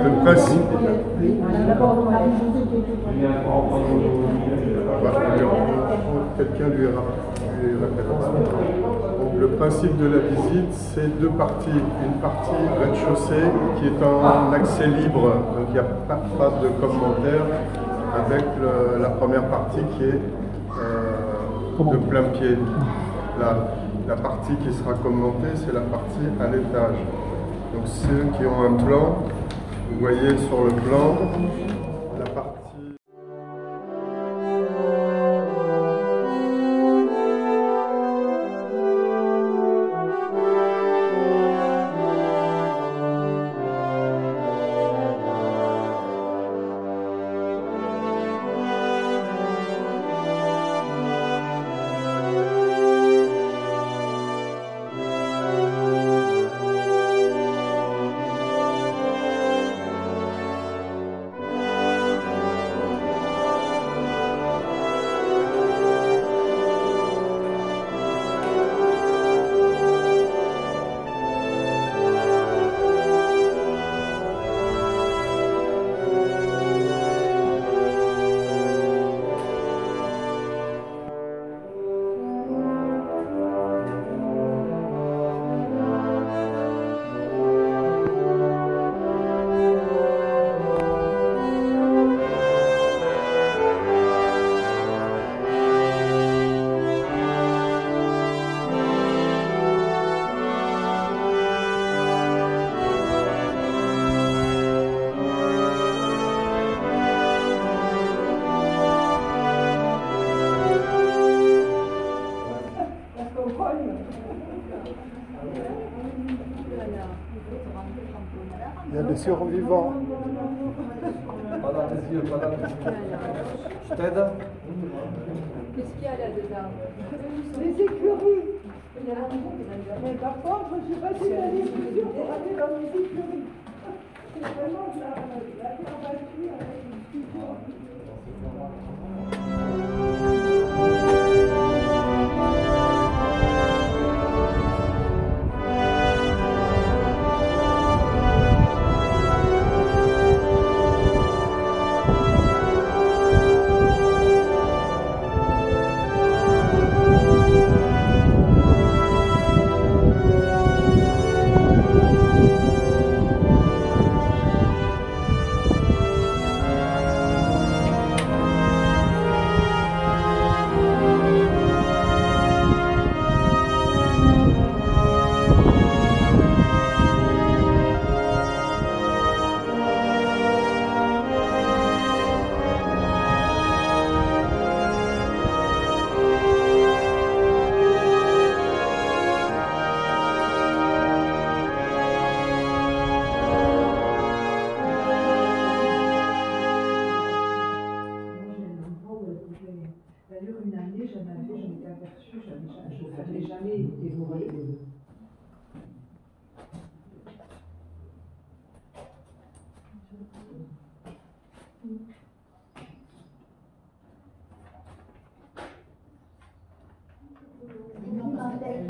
Le principe. Quelqu'un lui répétera. Le principe de la visite, c'est deux parties. Une partie rez-de-chaussée qui est en accès libre, donc il n'y a pas de commentaire, avec la première partie qui est de plein pied. La partie qui sera commentée, c'est la partie à l'étage. Donc ceux qui ont un plan, vous voyez sur le plan, la partie... Il y a des survivants. Pas dans les yeux, pas dans les yeux. Je t'aide? Qu'est-ce qu'il y a là-dedans? Les écuries. Mais par contre, je ne sais pas si la discussion pour aller dans les écuries. C'est vraiment de la terre battue avec une discussion. D'ailleurs, une année, j'en étais aperçue, je n'avais jamais dévoré.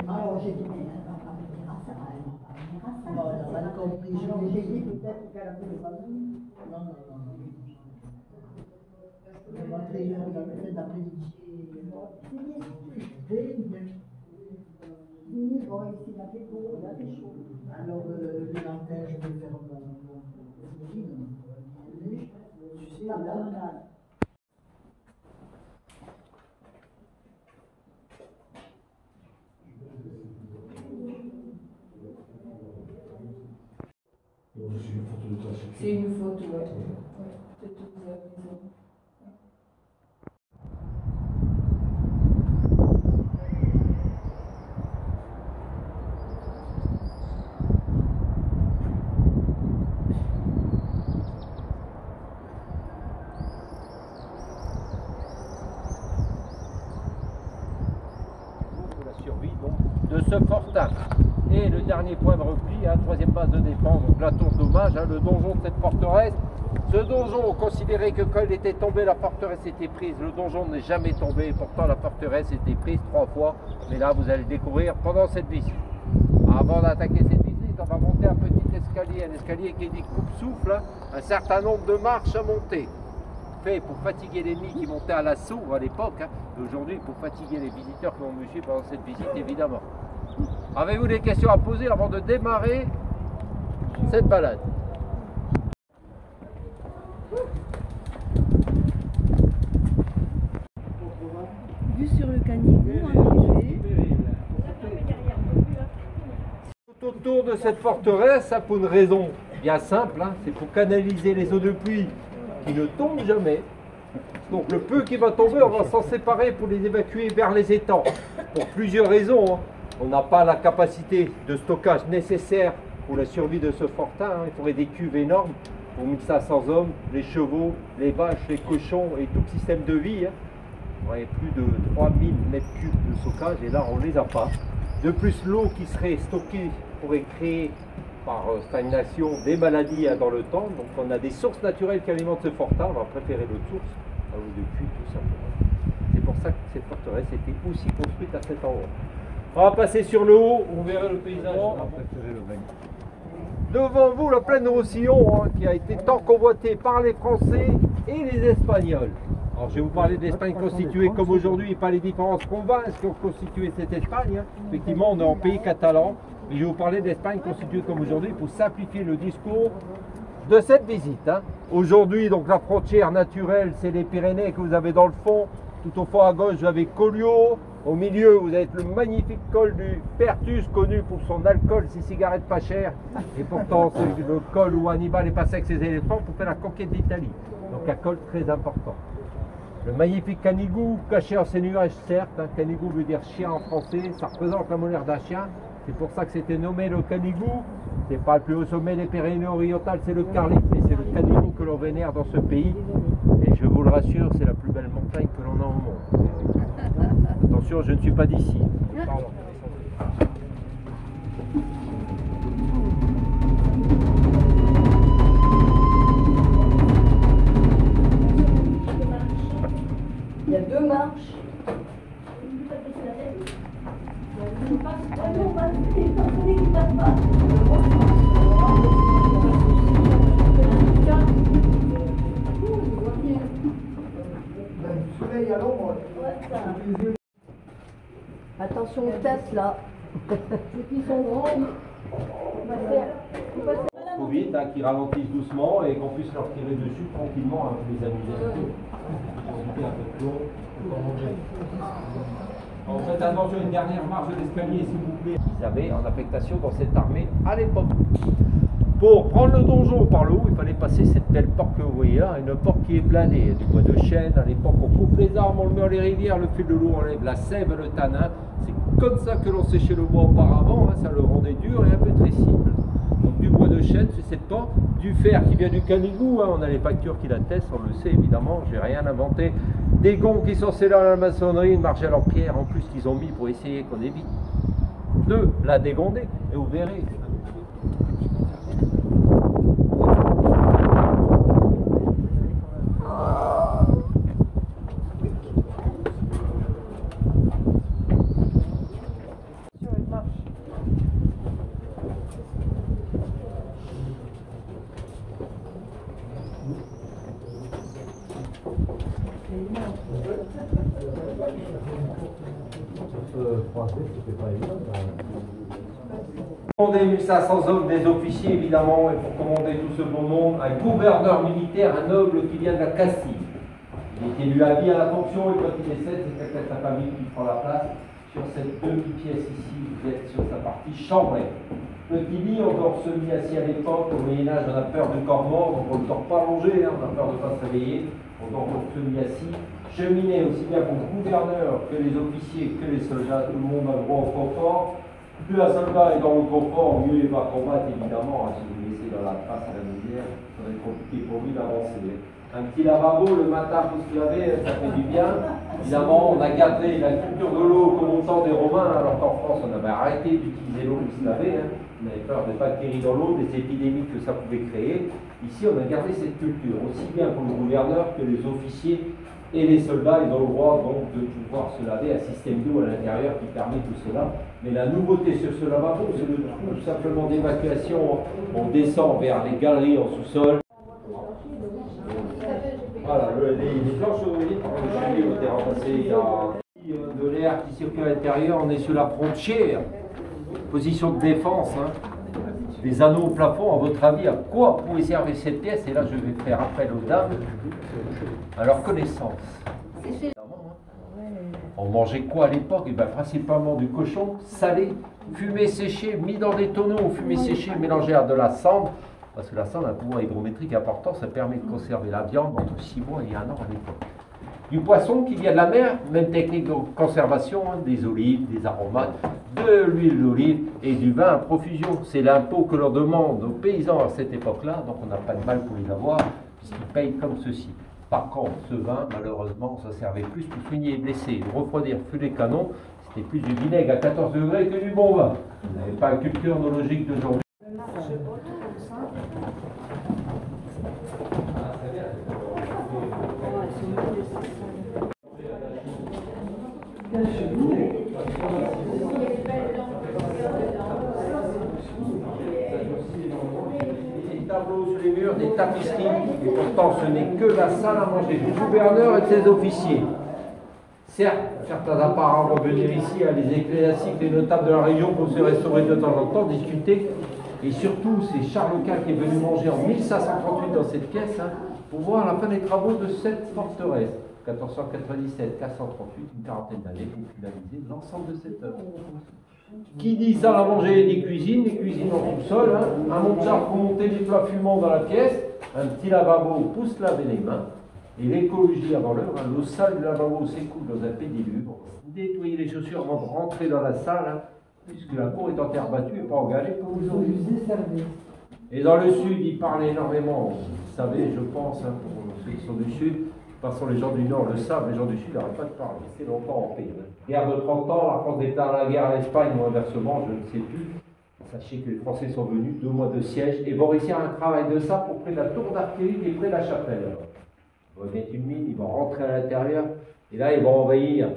Alors, j'ai dit, mais elle va pas venir à ça, Non, elle n'a pas compris. J'ai dit peut-être qu'elle a fait le famille. Non. Je vais montrer une dans le fait d'après-midi. Oui, bon, ici, il a fait beau, il a fait chaud. Alors, le matin, je vais faire mon tu sais, la promenade. C'est une photo, ouais. De toute la maison. La survie donc, de ce fortin. Et le dernier point de repli, troisième base de défense, donc la tour d'hommage, le donjon de cette forteresse. Ce donjon, considéré que quand il était tombé, la forteresse était prise. Le donjon n'est jamais tombé, pourtant la forteresse était prise 3 fois. Mais là, vous allez le découvrir pendant cette visite. Avant d'attaquer cette visite, on va monter un petit escalier. un escalier qui dit coupe-souffle, hein, un certain nombre de marches à monter. Fait pour fatiguer l'ennemi qui montait à l'assaut à l'époque, hein, et aujourd'hui pour fatiguer les visiteurs qui vont me suivre pendant cette visite évidemment. Avez-vous des questions à poser avant de démarrer cette balade? Vue sur le Canigou, enneigé. Tout autour de cette forteresse, hein, pour une raison bien simple, hein, c'est pour canaliser les eaux de pluie qui ne tombent jamais. Donc le peu qui va tomber, on va s'en séparer pour les évacuer vers les étangs. Pour plusieurs raisons. Hein. On n'a pas la capacité de stockage nécessaire pour la survie de ce fortin. Hein. Il faudrait des cuves énormes pour 1500 hommes, les chevaux, les vaches, les cochons et tout le système de vie. Hein. On aurait plus de 3000 mètres cubes de stockage et là on ne les a pas. De plus, l'eau qui serait stockée pourrait créer par stagnation des maladies dans le temps. Donc on a des sources naturelles qui alimentent ce fortin. On va préférer l'autre source à l'eau de pluie tout simplement. C'est pour ça que cette forteresse était aussi construite à cet endroit. On va passer sur le haut, vous verrez le paysage. On va préférer le bain. Devant vous, la plaine de Roussillon, hein, qui a été tant convoitée par les Français et les Espagnols. Alors, je vais vous parler de l'Espagne constituée comme aujourd'hui et pas les différentes provinces qui ont constitué cette Espagne. Hein. Effectivement, on est en pays catalan, mais je vais vous parler d'Espagne constituée comme aujourd'hui pour simplifier le discours de cette visite. Hein. Aujourd'hui, donc la frontière naturelle, c'est les Pyrénées que vous avez dans le fond. Tout au fond à gauche, vous avez Collioure. Au milieu, vous avez le magnifique col du Pertus, connu pour son alcool, ses cigarettes pas chères. Et pourtant, c'est le col où Hannibal est passé avec ses éléphants pour faire la conquête d'Italie. Donc un col très important. Le magnifique Canigou, caché en ces nuages, certes. Hein, Canigou veut dire chien en français, ça représente la molaire d'un chien. C'est pour ça que c'était nommé le Canigou. C'est pas le plus haut sommet des Pyrénées-Orientales, c'est le Carlip, mais c'est le Canigou que l'on vénère dans ce pays. Et je vous le rassure, c'est la plus belle montagne que l'on a au monde. Attention, je ne suis pas d'ici. Pardon. Il y a 2 marches. Attention aux têtes là. Ceux qui sont grands, Faut vite, hein, qu'ils ralentissent doucement et qu'on puisse leur tirer dessus tranquillement, hein, pour les amuser un peu. Éviter un peu de plomb. Alors, faites attention à une dernière marche de l'escalier, s'il vous plaît. Ils avaient en affectation dans cette armée à l'époque. Pour prendre le donjon par le haut, il fallait passer cette belle porte que vous voyez là, une porte qui est planée, du bois de chêne. À l'époque, on coupe les arbres, on le met dans les rivières, le fil de l'eau enlève la sève, le tanin. C'est comme ça que l'on séchait le bois auparavant, hein, ça le rendait dur et un peu tressible. Donc du bois de chêne, c'est cette porte, du fer qui vient du Canigou, hein, on a les factures qui l'attestent, on le sait évidemment, je n'ai rien inventé. Des gonds qui sont scellés dans la maçonnerie, une margelle en pierre en plus qu'ils ont mis pour essayer qu'on évite de la dégonder, et vous verrez. Commander 1500 hommes, des officiers évidemment, et pour commander tout ce beau monde, un gouverneur militaire, un noble qui vient de la Castille. Il est élu à vie à la fonction et quand il décède, c'est quelqu'un de sa famille qui prend la place sur cette demi-pièce ici, vous êtes sur sa partie chambrée. Petit lit, on dort semi-assis à l'époque, au Moyen-Âge on a peur du corps mort, donc on ne dort pas allongé, hein, on a peur de ne pas se réveiller, on dort semi-assis. Cheminée aussi bien pour le gouverneur que les officiers, que les soldats, tout le monde a le droit au confort. Plus un soldat est dans le confort, mieux il va combattre évidemment. Si vous le laissez dans la face à la misère, ça va être compliqué pour lui d'avancer. Un petit lavabo le matin pour se laver, ça fait du bien. Évidemment, on a gardé la culture de l'eau comme au temps des Romains, alors qu'en France on avait arrêté d'utiliser l'eau pour se laver. Hein. On avait peur des bactéries dans l'eau, des épidémies que ça pouvait créer. Ici, on a gardé cette culture, aussi bien pour le gouverneur que les officiers et les soldats. Ils ont le droit donc de pouvoir se laver, un système d'eau à l'intérieur qui permet tout cela. Mais la nouveauté sur ce lavabo, c'est le tout simplement d'évacuation. On descend vers les galeries en sous-sol. Voilà, les planches, vous voyez, j'ai été ramassé, il y a de l'air qui circule à l'intérieur, on est sur la frontière, position de défense. Hein. Des anneaux au plafond, à votre avis, à quoi pouvait servir cette pièce? Et là, je vais faire appel aux dames, à leur connaissance. On mangeait quoi à l'époque? Eh bien, principalement du cochon salé, fumé séché, mis dans des tonneaux, fumé séché, mélangé à de la cendre. Parce que la cendre a un pouvoir hygrométrique important, ça permet de conserver la viande entre 6 mois et 1 an à l'époque. Du poisson qui vient de la mer, même technique de conservation, hein, des olives, des aromates, de l'huile d'olive et du vin à profusion. C'est l'impôt que l'on demande aux paysans à cette époque-là, donc on n'a pas de mal pour les avoir, puisqu'ils payent comme ceci. Par contre, ce vin, malheureusement, ça servait plus pour soigner les blessés, refroidir feu des canons, c'était plus du vinaigre à 14 degrés que du bon vin. Vous n'avez pas la culture œnologique d'aujourd'hui. Des tableaux sur les murs, des tapisseries, et pourtant ce n'est que la salle à manger du gouverneur et de ses officiers. Certes, certains apparents vont venir ici à les ecclésiastiques, les notables de la région pour se restaurer de temps en temps, discuter. Et surtout, c'est Charles Quint qui est venu manger en 1538 dans cette pièce, hein, pour voir la fin des travaux de cette forteresse. 1497-1538, une quarantaine d'années pour finaliser l'ensemble de cette œuvre. Qui dit salle à manger et des cuisines en sous-sol, hein, un monte-charge pour monter des plats fumants dans la pièce, un petit lavabo pour se laver les mains, et l'écologie avant l'heure, hein, l'eau sale du lavabo s'écoule dans un pédiluve, nettoyer les chaussures avant de rentrer dans la salle, hein, puisque la cour est en terre battue et pas en galets comme aujourd'hui. Et dans le sud, ils parlent énormément, vous savez, je pense, hein, pour ceux qui sont du sud. De toute façon, les gens du Nord le savent, les gens du Sud n'arrêtent pas de parler. C'est longtemps en paix. Guerre de 30 ans, la France déclare la guerre à l'Espagne ou inversement, je ne sais plus. Sachez que les Français sont venus, 2 mois de siège, et vont réussir un travail de ça pour près de la tour d'Arquélie et près de la chapelle. Ils vont mettre une mine, ils vont rentrer à l'intérieur, et là, ils vont envahir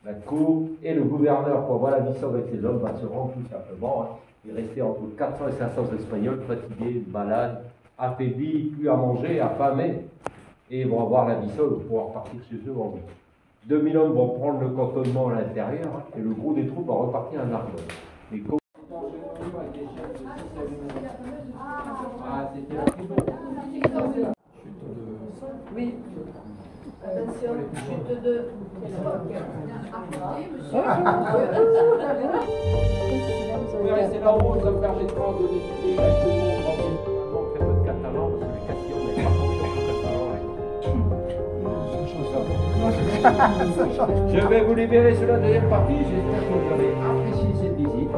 la cour, et le gouverneur, pour avoir la mission avec ses hommes, va se rendre tout simplement. Hein. Il restait entre 400 et 500 Espagnols, fatigués, malades, affaiblis, plus à manger, affamés. Et ils vont avoir la mission de pouvoir partir chez eux en vie. 2000 hommes vont prendre le cantonnement à l'intérieur, hein, et le gros des troupes va repartir à Narbonne. Mais comme... Ah, c'était la plus Oui. Attention, chute de... Vous pouvez rester là-haut, ça me permettra de discuter exactement très peu de catalan, parce que les Castillons n'avaient pas confiance au catalan. Je vais vous libérer sur la deuxième partie. J'espère que vous avez apprécié cette visite.